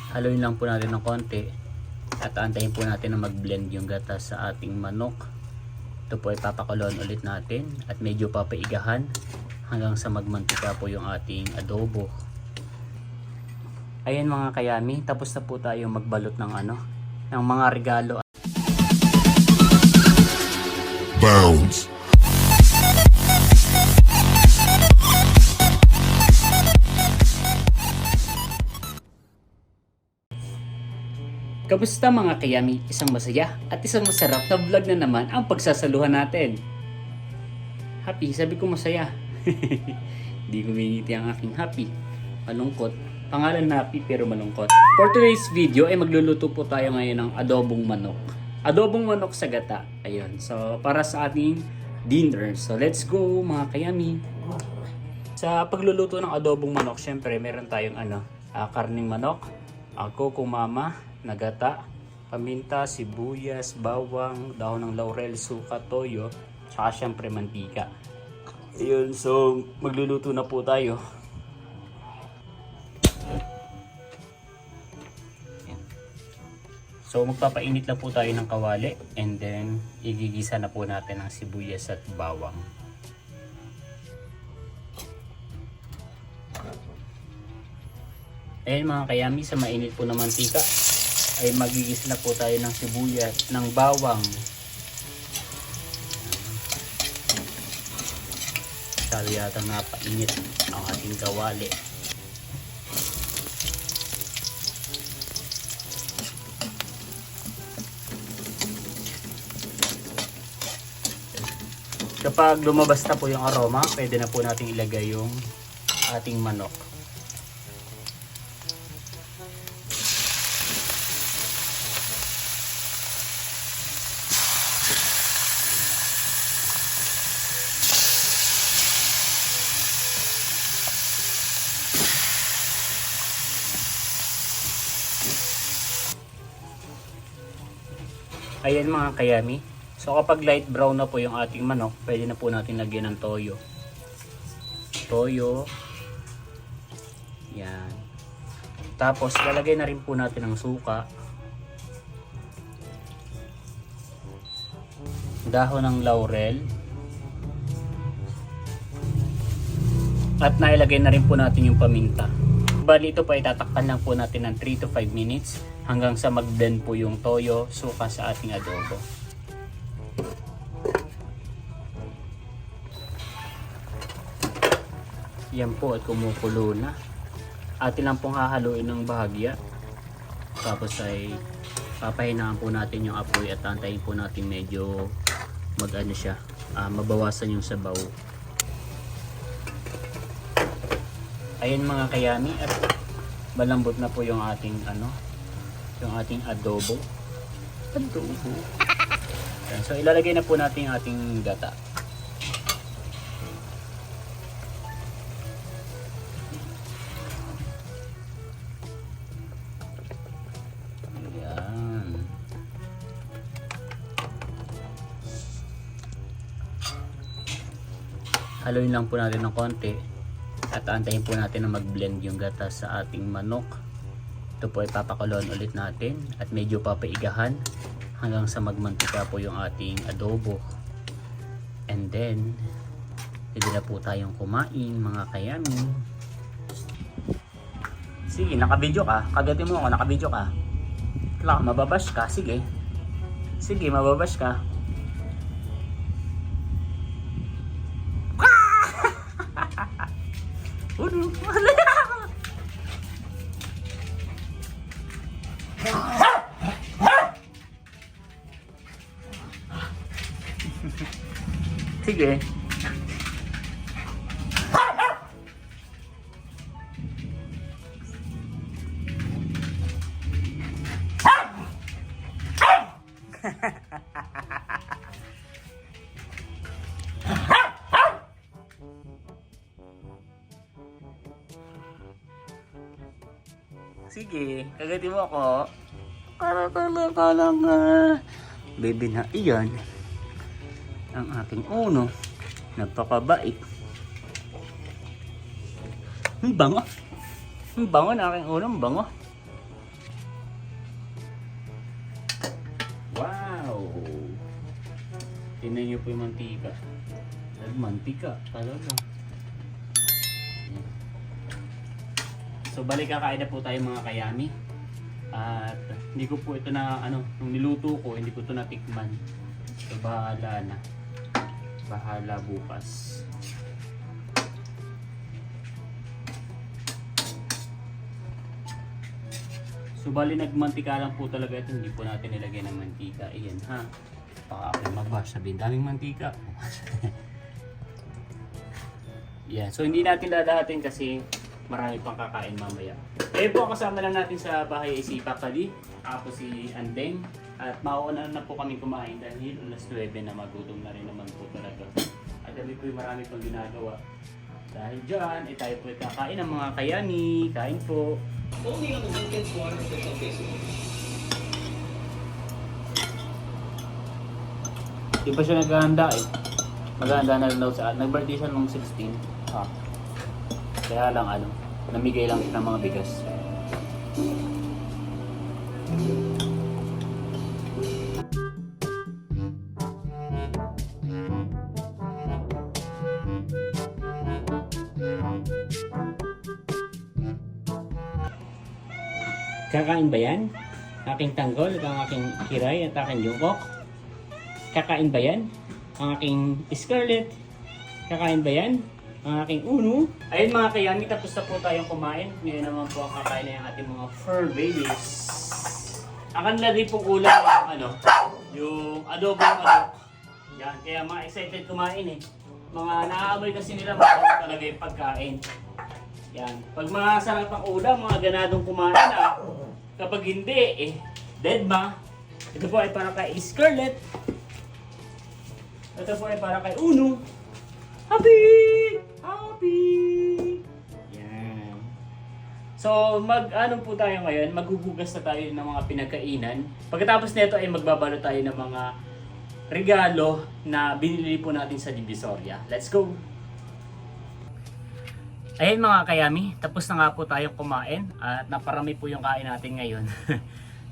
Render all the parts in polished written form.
Haluin lang po natin ng konti at antayin po natin na mag-blend yung gata sa ating manok. Ito po ay papakulon ulit natin at medyo papaigahan hanggang sa magmantika po yung ating adobo. Ayan mga kayami, tapos na po tayo magbalot ng ng mga regalo. Bounce. Kamusta mga kayami? Isang masaya at isang masarap na vlog na naman ang pagsasaluhan natin. Happy, sabi ko masaya. Hindi gumingiti ang aking happy. Malungkot. Pangalan na happy pero malungkot. For today's video ay magluluto po tayo ngayon ng adobong manok. Adobong manok sa gata. Ayun. So para sa ating dinner. So let's go mga kayami. Sa pagluluto ng adobong manok, syempre meron tayong karning manok, coco mama, nagata, paminta, sibuyas, bawang, dahon ng laurel, suka, toyo, tsaka syempre mantika. Ayun, so magluluto na po tayo. Ayan. So magpapainit lang po tayo ng kawali and then igigisa na po natin ang sibuyas at bawang. Ayan mga kayami, sa mainit po na mantika ay magigis na po tayo ng sibuyas, ng bawang. Sabi yata napainit ang ating kawali. Kapag lumabas na po yung aroma, pwede na po natin ilagay yung ating manok. Ayan mga kayami. So kapag light brown na po yung ating manok, pwede na po natin lagyan ng toyo. Toyo. Yan. Tapos lalagay na rin po natin ng suka. Dahon ng laurel. At nailagay na rin po natin yung paminta. Bali ito po ay tatakpan lang po natin ng 3 to 5 minutes hanggang sa mag-blend po yung toyo, suka sa ating adobo. Yan po at kumukulo na. Atin lang pong hahaluin ng bahagya. Tapos ay papahinaan po natin yung apoy at antayin po natin medyo mabawasan yung sabaw. Ayan mga kayami, at malambot na po yung ating yung ating adobo. So ilalagay na po natin yung ating gata. Ayan. Haluin lang po natin ng konti. At antayin po natin na mag-blend yung gata sa ating manok. Ito po ay papakulon ulit natin at medyo papaigahan hanggang sa magmantika po yung ating adobo. And then, pwede na po tayong kumain mga kayami. Sige, nakabidyo ka. Kagatin mo ako, nakabidyo ka. Kala, mababash ka. Sige. Sige, mababash ka. Sige. Sige, kagatin mo ako. Kala nga. Baby na iyan. Ang aking uno. Napakabait. Ang bango. Ang bango na aking uno. Ang bango. Wow! Tingnan niyo po yung mantika. Mantika talaga. Ayan. So balik kakain na po tayo mga kayami. At hindi ko po ito na nung niluto ko, hindi ko ito natikman. So bahala na. Bahala bukas. So bali nagmantika lang po talaga ito, hindi po natin nilagay ng mantika. Ayan ha. Baka ako mag-bash sabihin, daming mantika. Yeah, so hindi natin dadahatin kasi marami pang kakain mamaya. Eh po, kasama lang natin sa bahay ay si Papa Lee, ako si Andeng. At mauuna na po kami kumain dahil alas 9 na, magutom na rin naman po talaga. At kami po marami pang ginagawa. Dahil dyan, tayo po kakain ng mga kayani. Kain po. Only on the Weekend Squad official Facebook. Di pa siya naghahanda eh. Maghahanda na rin daw sa nag-birthday siya nung 16. Kaya lang namigay lang siya ng mga bigas. Kakain ba yan? Aking tanggol at ang aking kiray at aking jungkok? Kakain ba yan? Ang aking scarlet? Kakain ba yan? Ang aking uno? Ayun mga kayami, tapos na po tayong kumain. Ngayon naman po ang kakain na yung ating mga fur babies. Ang kanila din pong ulam yung adobong manok. Yan, kaya mga excited kumain eh. Mga naaamoy kasi nila mga talaga yung pagkain. Yan, pag masarap ang ulam, mga ganadong kumain Kapag hindi, dead ma. Ito po ay para kay Scarlett. Ito po ay para kay Uno. Happy! Happy! Yan. So, po tayo ngayon. Maghuhugas na tayo ng mga pinagkainan. Pagkatapos nito ay magbabalo tayo ng mga regalo na binili po natin sa Divisoria. Let's go! Ayun mga kayami, tapos na nga po tayong kumain at naparami po yung kain natin ngayon.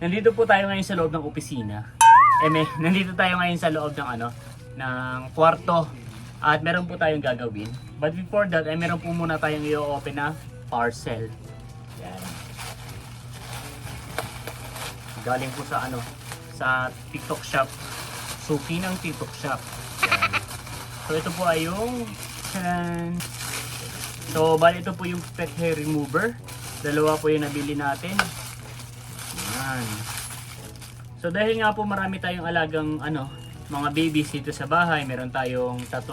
Nandito po tayo ngayon sa loob ng opisina. Nandito tayo ngayon sa loob ng ng kwarto at meron po tayong gagawin. But before that, meron po muna tayong i-open na parcel. Yan. Galing po sa sa TikTok shop. Suki ng TikTok shop. Yan. So ito po ay yung So, bali ito po yung pet hair remover. Dalawa po yung nabili natin. Yan. So, dahil nga po marami tayong alagang mga babies dito sa bahay, meron tayong 3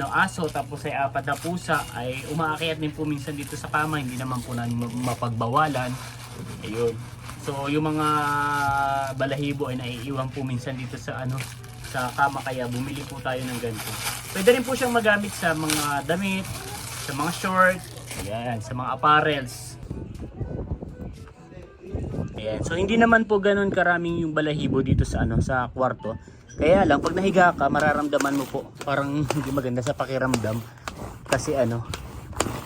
aso, tapos ay 4 na pusa, ay umaakyat din po minsan dito sa kama, hindi naman po namin mapagbawalan. Ayun. So, yung mga balahibo ay naiiwan po minsan dito sa sa kama, kaya bumili po tayo ng ganito. Pwede rin po siyang magamit sa mga damit, sa mga short, ayan, sa mga apparels. Ayan. So hindi naman po ganoon karaming yung balahibo dito sa sa kwarto. Kaya lang pag nahiga ka, mararamdaman mo po parang hindi maganda sa pakiramdam kasi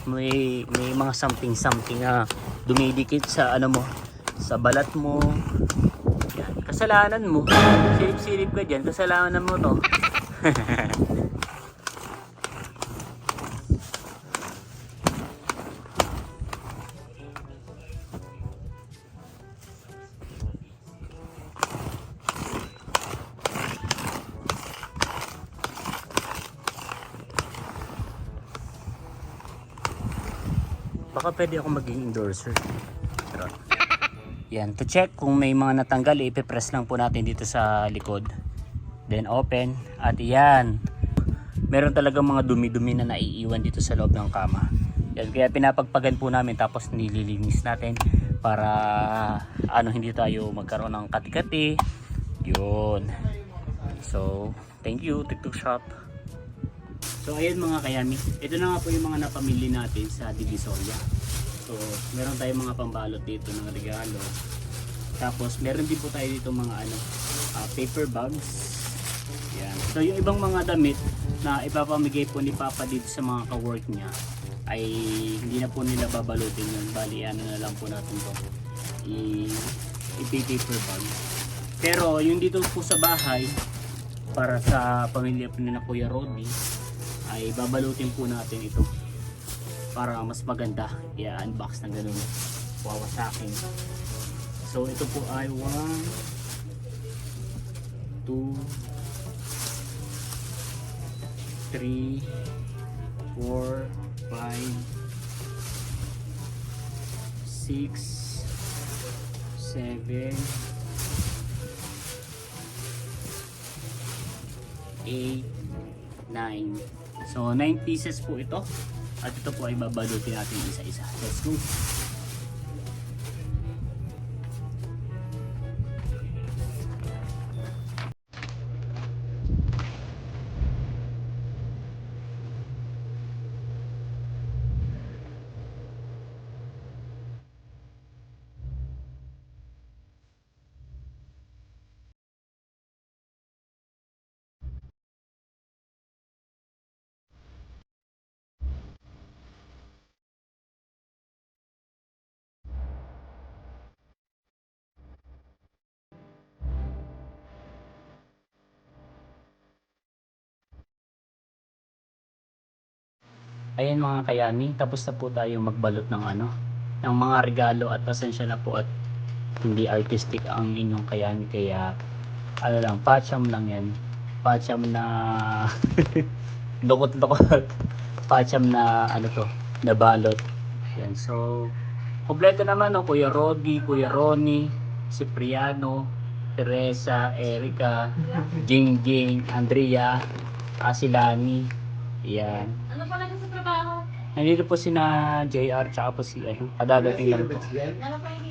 may mga something na dumidikit sa mo, sa balat mo. Yan. Kasalanan mo. Silip-silip ka dyan. Kasalanan mo to. Baka pwede ako maging endorser. Pero yan, to check kung may mga natanggal, ipipress lang po natin dito sa likod. Then open. At yan, meron talaga mga dumi-dumi na naiiwan dito sa loob ng kama. Yan, kaya pinapagpagan po namin tapos nililinis natin para hindi tayo magkaroon ng kati-kati. Yun. So, thank you TikTok shop. So ayun mga kayami, ito na nga po yung mga napamili natin sa Divisoria. So meron tayong mga pambalot dito ng regalo. Tapos meron din po tayo dito mga paper bags. Yan. So yung ibang mga damit na ipapamigay po ni Papa dito sa mga ka-work niya ay hindi na po nila babalutin yun. Bali na lang po natin to i-paper bag. Pero yung dito po sa bahay, para sa pamilya po na Kuya Rodney, ay babalutin po natin ito para mas maganda. I-unbox ng ganun. Wawa sa akin. So ito po ay 1, 2, 3, 4, 5, 6, 7, 8, 9. So 9 pieces po ito. At ito po ay babalutin natin isa-isa. Let's go. Ayan mga kayani, tapos na po tayo magbalot ng ng mga regalo at pasensya na po at hindi artistic ang inyong kayani kaya lang, patcham lang yan. Patcham na lukot-lukot. Patcham na na balot. Yan, so kompleto naman Kuya Rodi, Kuya Ronnie, Cipriano, Teresa, Erica, Jingjing, Andrea, Asilani. Yan. Ano pala sa trabaho? Nandito po sina JR tsaka po si kadadating lang po.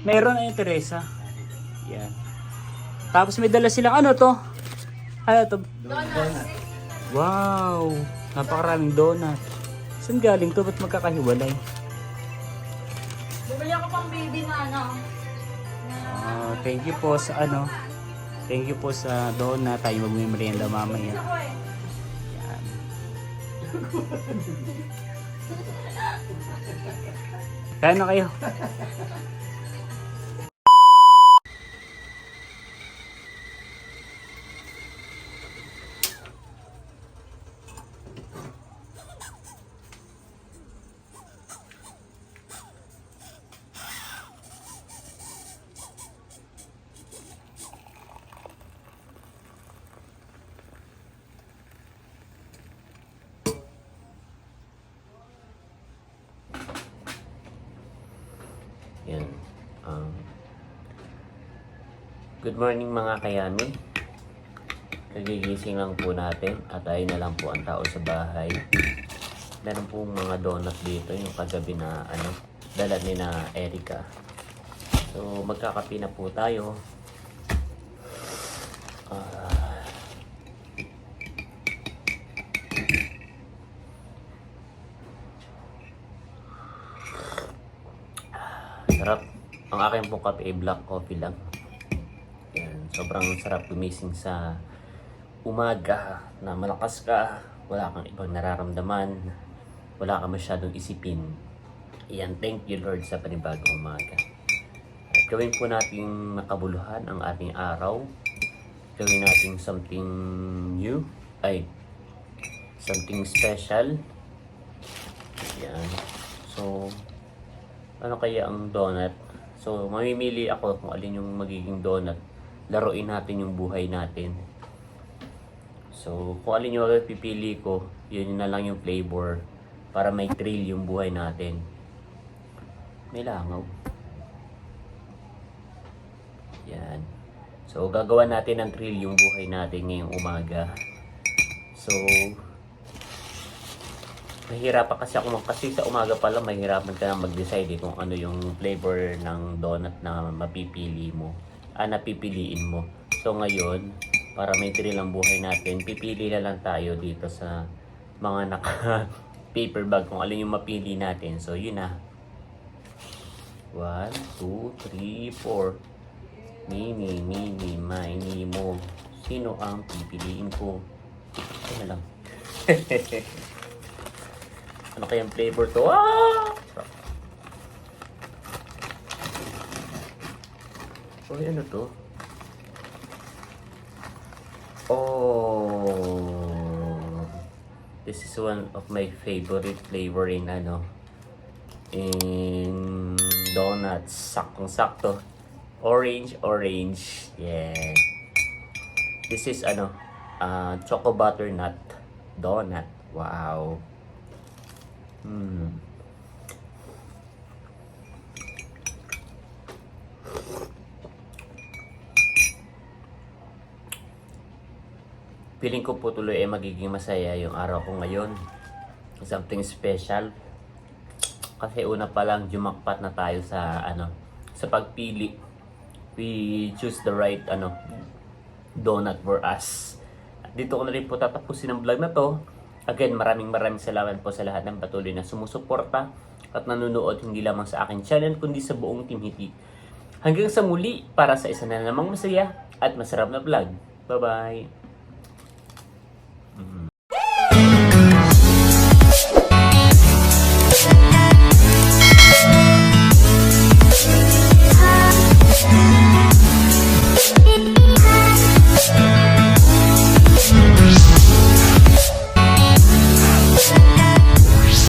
Meron ay Teresa. Yan. Tapos may dala silang to? Ano to? Donuts. Wow! Napakaraming donut. Saan galing to? Ba't magkakahiwalay? Bumili ako pang baby na Thank you po sa Thank you po sa donut. Tayo magmimerienda mamaya. ako eh. Yan. Kaya na kayo. Yan. Good morning mga kayami. Kagigising lang po natin at ayun na lang po ang tao sa bahay. Meron po mga donut dito yung kagabi na dala ni na Erica. So magkakape na po tayo. Sarap. Ang akin pong kape ay black coffee lang. Yan. Sobrang sarap gumising sa umaga na malakas ka, wala kang ibang nararamdaman, wala kang masyadong isipin. Yan, thank you Lord sa panibagong umaga. At gawin po nating makabuluhan ang ating araw. Gawin nating something new, something special. Yan. So, ano kaya ang donut? So, mamimili ako kung alin yung magiging donut. Laruin natin yung buhay natin. So, kung alin yung pipili ko, yun na lang yung flavor para may thrill yung buhay natin. May langaw. Yan. So, gagawa natin ng thrill yung buhay natin ngayong umaga. So, mahirapan kasi ako kasi sa umaga pa lang mahirapan ka na mag-decide kung ano yung flavor ng donut na mapipili mo, napipiliin mo. So ngayon, para may thrill ang buhay natin, pipili na lang tayo dito sa mga naka paper bag kung alin yung mapili natin. So yun na. 1, 2, 3, 4. Mini, mini, mo. Sino ang pipiliin ko? Ito na lang. Ano kayang flavor to? Uy, ano to? This is one of my favorite flavor in in donuts. Saktong-sakto. Orange. Yeah. This is choco butternut donut. Wow. Feeling ko po tuloy magiging masaya yung araw ko ngayon. Something special. Kasi una pa lang jumakpat na tayo sa sa pagpili. We choose the right donut for us. Dito ko na rin po tatapusin ang vlog na to. Again, maraming salamat po sa lahat ng patuloy na sumusuporta at nanonood hindi lamang sa akin channel kundi sa buong Team Hiti. Hanggang sa muli para sa isa na namang masaya at masarap na vlog. Bye-bye!